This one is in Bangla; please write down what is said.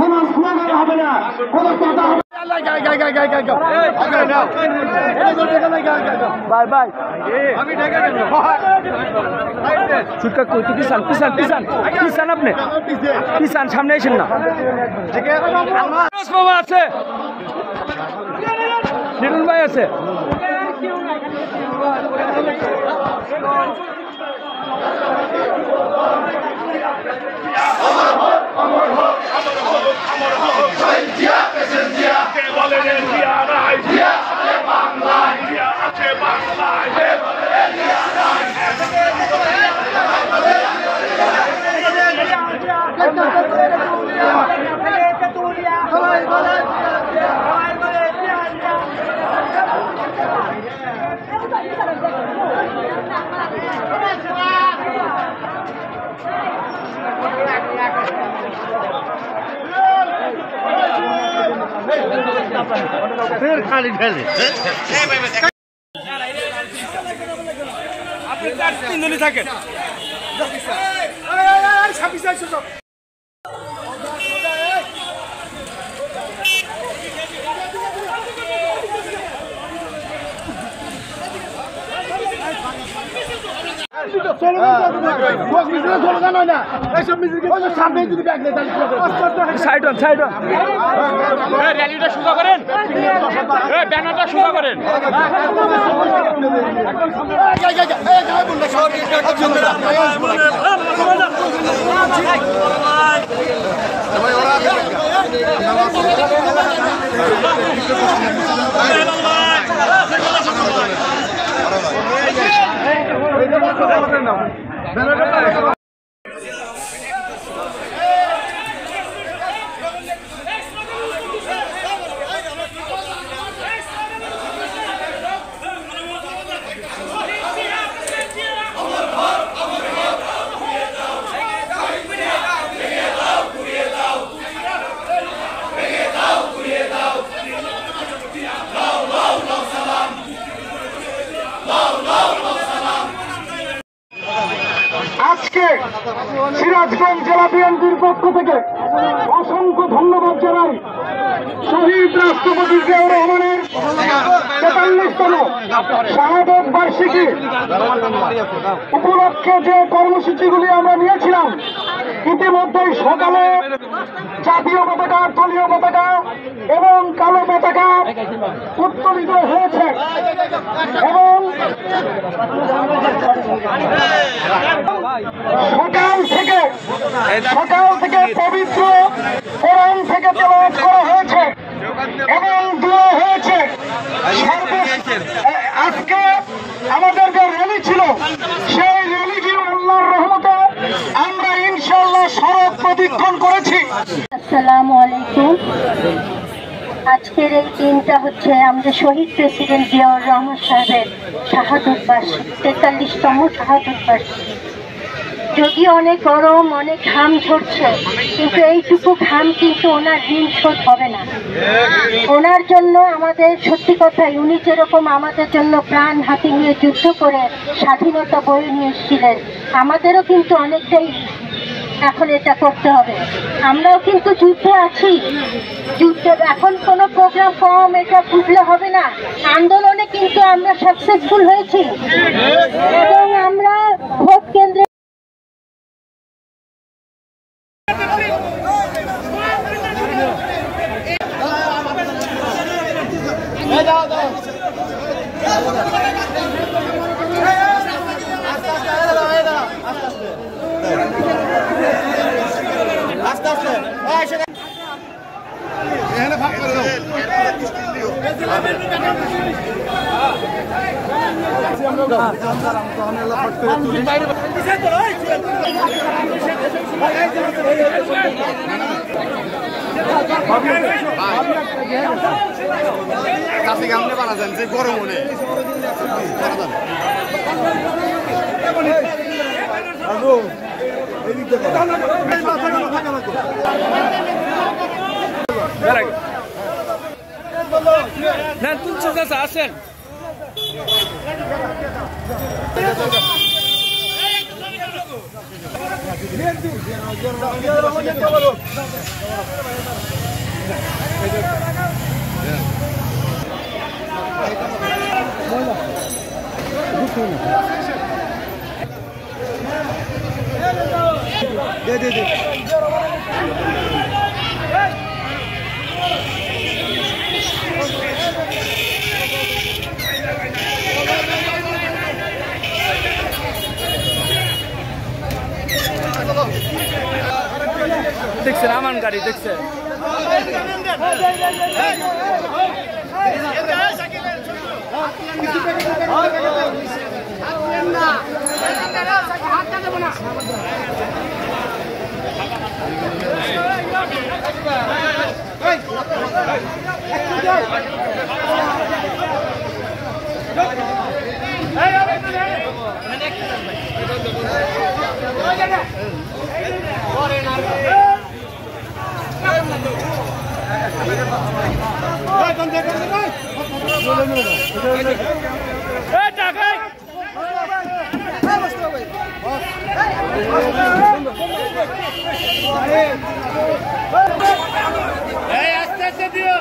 কোনো স্লোগান হবে না, কোনো কথা হবে কিষান সামনে আসেন না আছে নিরুল ভাই আছে फिर खाली ढेले আপনি 3 দিনই থাকেন সাইড অন র্যালিটা সোজা করেন ব্যানারটা সোজা করেন আজকে সিরাজগঞ্জ জেলা বিএনপির পক্ষ থেকে অসংখ্য ধন্যবাদ জানাই শহীদ রাষ্ট্রপতি জিয়াউর রহমানের ৪৩তম শাহাদত বার্ষিকী উপলক্ষে যে কর্মসূচিগুলি আমরা নিয়েছিলাম ইতিমধ্যেই সকালে জাতীয় পতাকা, দলীয় পতাকা এবং কালো পতাকা উত্তোলিত হয়েছে এবং সকাল থেকে পবিত্র কোরআন থেকে তেলাওয়াত করা হয়েছে এবং দোয়া হয়েছে। আজকে আমাদের যে র্যালি ছিল সেই র্যালিটি আল্লাহর রহমতে আমরা ইনশাআল্লাহ সড়ক প্রদক্ষিণ করেছি। আসসালামু আলাইকুম। আজকের এই দিনটা হচ্ছে আমাদের শহীদ প্রেসিডেন্ট জিয়াউর রহমান সাহেবের শাহাদত বার্ষিকী, ৪৩তম শাহাদত বার্ষিকী। যদিও অনেক গরম, অনেক ঘাম ঝরছে, কিন্তু এইটুকু ঘাম কিন্তু ওনার ঋণ শোধ হবে না। ওনার জন্য আমাদের সত্যি কথাই উনি যেরকম আমাদের জন্য প্রাণ হাতে নিয়ে যুদ্ধ করে স্বাধীনতা বয়ে নিয়ে এসেছিলেন, আমাদেরও কিন্তু অনেকটাই এখন এটা করতে হবে। আমরাও কিন্তু যুদ্ধে আছি, যুদ্ধে এখন কোনো প্রোগ্রাম কম এটা বুঝলে হবে না। আন্দোলনে কিন্তু আমরা সাকসেসফুল হয়েছি এবং আমরা ভোট কেন্দ্রে গরম হলে না তুলছে চাচা আসেন দেখছেন আমান গাড়ি দেখছেন আস্তে আস্তে দিও